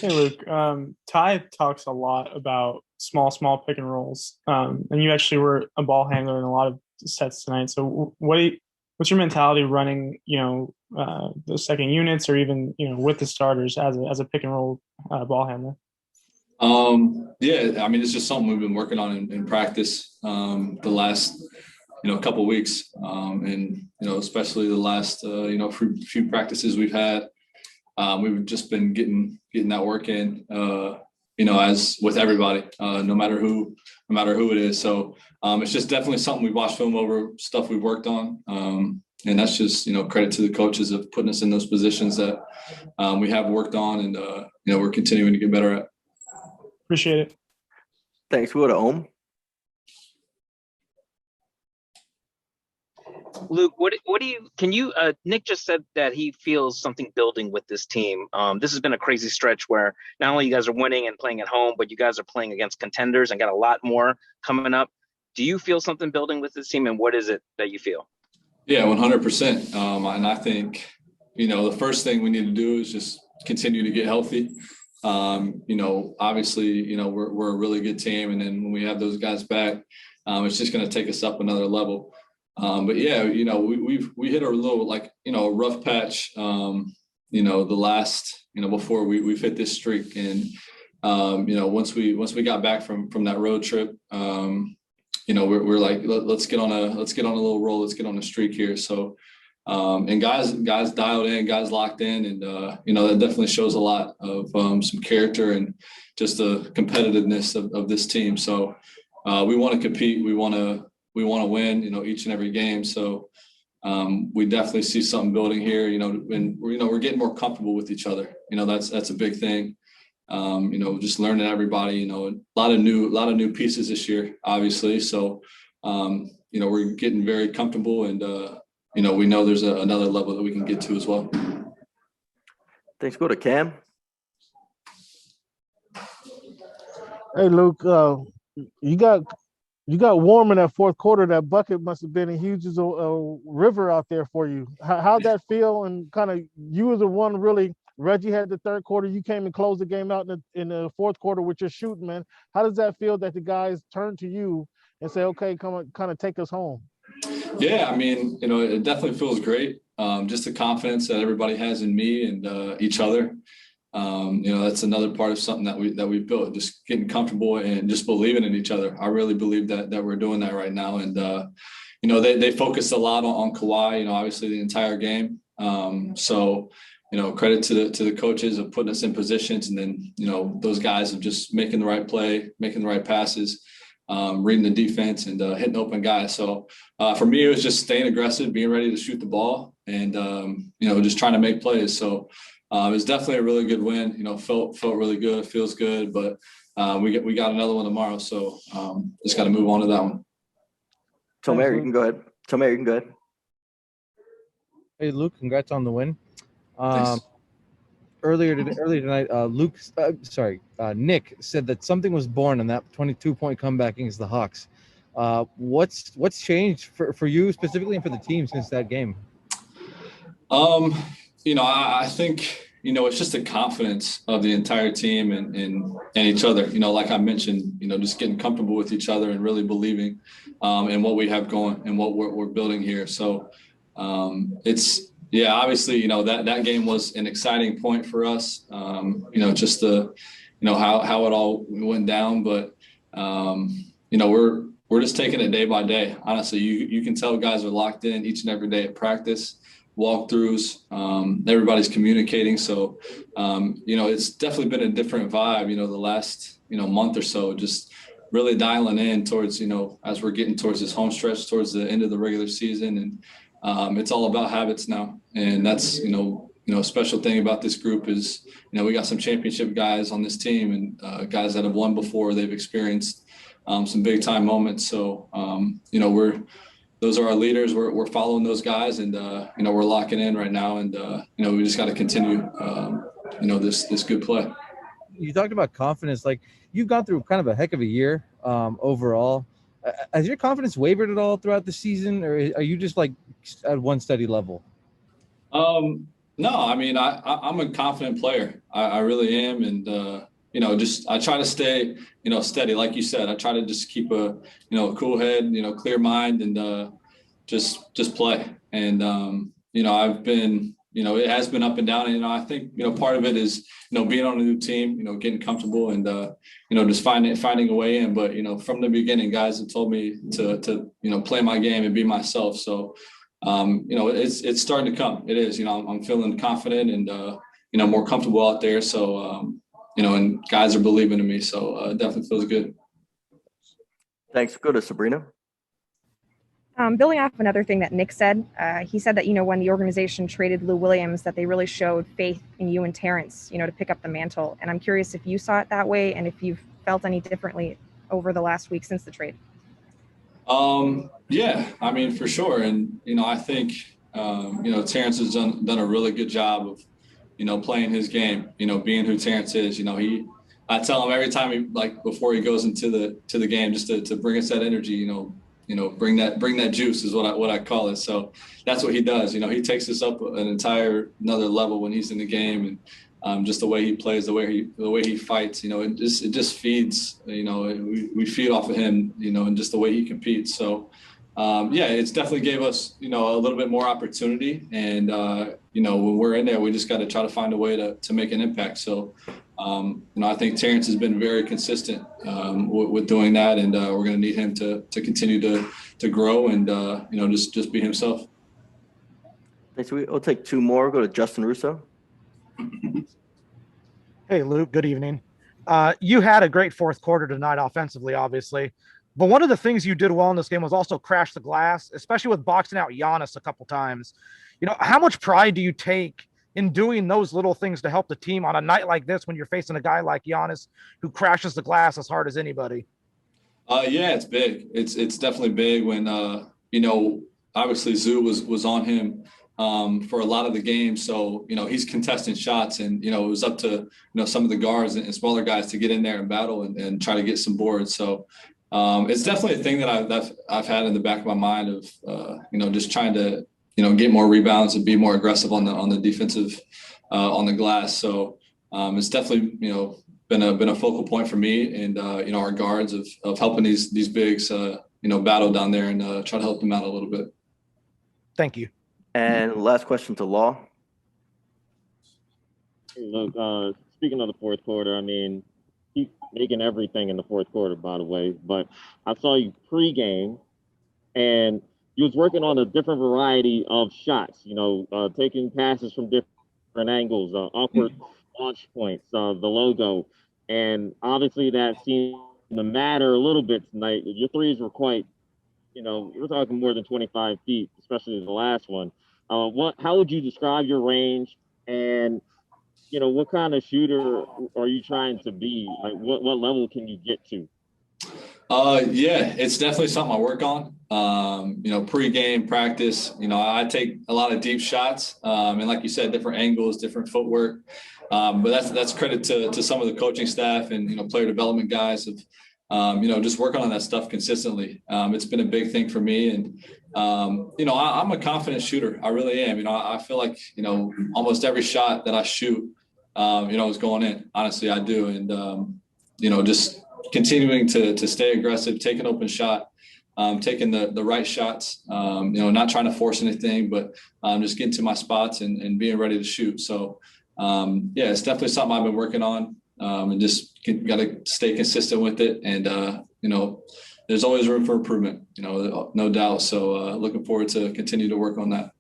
Hey Luke, Ty talks a lot about small pick and rolls, and you actually were a ball handler in a lot of sets tonight. So, what's your mentality running, the second units or even with the starters as a pick and roll ball handler? Yeah, I mean, it's just something we've been working on in practice the last, couple weeks, and especially the last, few practices we've had. We've just been getting that work in, as with everybody, no matter who it is. So it's just definitely something we've watched film over, stuff we've worked on, and that's just credit to the coaches of putting us in those positions that we have worked on, and we're continuing to get better at. Appreciate it. Thanks. We'll go to Ohm. Luke, Nick just said that he feels something building with this team. This has been a crazy stretch where not only you guys are winning and playing at home, but you guys are playing against contenders and got a lot more coming up. Do you feel something building with this team, and what is it that you feel? Yeah, 100%. And I think, the first thing we need to do is just continue to get healthy. Obviously, we're a really good team, and then when we have those guys back, it's just going to take us up another level. But yeah, we hit a little a rough patch, the last, before we've hit this streak. And, once we got back from that road trip, we're like, let's get on a little roll. Let's get on a streak here. So, and guys dialed in, guys locked in. And, that definitely shows a lot of some character and just the competitiveness of this team. So we want to compete. We want to win, each and every game. So we definitely see something building here, and we're getting more comfortable with each other. That's a big thing. Just learning everybody, a lot of new pieces this year, obviously. So, we're getting very comfortable, and, we know there's another level that we can get to as well. Thanks. Go to Cam. Hey, Luke, you got warm in that fourth quarter. That bucket must have been a huge river out there for you. How'd that feel? And kind of, you was the one really. Reggie had the third quarter. You came and closed the game out in the fourth quarter with your shooting, man. How does that feel that the guys turn to you and say, "Okay, come on, kind of take us home"? Yeah, I mean, it definitely feels great. Just the confidence that everybody has in me and each other. That's another part of something that we built, just getting comfortable and just believing in each other. I really believe that we're doing that right now. And, they focused a lot on Kawhi, obviously the entire game. So, credit to the coaches of putting us in positions, and then, those guys of just making the right play, making the right passes, reading the defense, and hitting open guys. So for me, it was just staying aggressive, being ready to shoot the ball, and, just trying to make plays. So it was definitely a really good win. Felt really good, feels good, but we got another one tomorrow. So just got to move on to that one. Tomer, you can go ahead. Hey, Luke, congrats on the win. Thanks. Earlier tonight, Nick said that something was born in that 22-point comeback against the Hawks. What's changed for you specifically and for the team since that game? I think, it's just the confidence of the entire team and each other. Like I mentioned, just getting comfortable with each other and really believing in what we have going and what we're building here. So obviously, that game was an exciting point for us. Just the, how it all went down. But, we're just taking it day by day. Honestly, you can tell guys are locked in each and every day at practice, walkthroughs, everybody's communicating. So, it's definitely been a different vibe, the last, month or so, just really dialing in towards, as we're getting towards this home stretch, towards the end of the regular season. And it's all about habits now. And that's, a special thing about this group is, we got some championship guys on this team, and guys that have won before. They've experienced some big time moments. So, those are our leaders. We're following those guys, and we're locking in right now, and we just got to continue this good play. You talked about confidence. Like, you've gone through kind of a heck of a year overall. Has your confidence wavered at all throughout the season, or are you just like at one steady level? No, I mean, I'm a confident player. I really am. And, just I try to stay, steady. Like you said, I try to just keep a cool head, clear mind and just play. And, I've been, it has been up and down. And, I think, part of it is, being on a new team, getting comfortable and, just finding a way in. But, from the beginning, guys have told me to play my game and be myself. So, it's starting to come. It is, I'm feeling confident and, more comfortable out there. So, and guys are believing in me. So it definitely feels good. Thanks. Go to Sabrina. Building off another thing that Nick said, he said that, when the organization traded Lou Williams, that they really showed faith in you and Terrence, to pick up the mantle. And I'm curious if you saw it that way and if you've felt any differently over the last week since the trade. Yeah, I mean, for sure. And, I think, Terrence has done a really good job of, playing his game, being who Terrence is. I tell him every time before he goes into the game, just to bring us that energy, bring that juice is what I call it. So that's what he does. He takes us up another level when he's in the game, and just the way he plays, the way he fights, it just feeds, we feed off of him, and just the way he competes. So it's definitely gave us, a little bit more opportunity. And, when we're in there, we just got to try to find a way to make an impact. So, I think Terrence has been very consistent with doing that. And we're going to need him to continue to grow and, just be himself. Thanks. We'll take two more. Go to Justin Russo. Hey, Luke, good evening. You had a great fourth quarter tonight offensively, obviously. But one of the things you did well in this game was also crash the glass, especially with boxing out Giannis a couple times. How much pride do you take in doing those little things to help the team on a night like this when you're facing a guy like Giannis who crashes the glass as hard as anybody? Yeah, it's big. It's definitely big when, obviously Zoo was on him for a lot of the game. So, he's contesting shots and, it was up to, some of the guards and smaller guys to get in there and battle and try to get some boards. So it's definitely a thing that I've had in the back of my mind of, just trying to, get more rebounds and be more aggressive on the defensive, on the glass. So it's definitely, been a focal point for me and, our guards of helping these bigs, battle down there and try to help them out a little bit. Thank you. And last question to Law. Look, speaking of the fourth quarter, I mean, keep making everything in the fourth quarter, by the way. But I saw you pregame, and you was working on a different variety of shots. Taking passes from different angles, awkward launch points, the logo, and obviously that seemed to matter a little bit tonight. Your threes were quite, we're talking more than 25 feet, especially the last one. How would you describe your range, and what kind of shooter are you trying to be? Like, what level can you get to? Yeah, it's definitely something I work on. Pre-game practice, I take a lot of deep shots, and like you said, different angles, different footwork. But that's credit to some of the coaching staff and player development guys of just working on that stuff consistently. It's been a big thing for me, and I'm a confident shooter. I really am. I feel like almost every shot that I shoot, is going in. Honestly, I do, and just continuing to stay aggressive, take an open shot, taking the right shots, not trying to force anything, but just getting to my spots and being ready to shoot. So, it's definitely something I've been working on, and just got to stay consistent with it. And, there's always room for improvement, no doubt. So looking forward to continue to work on that.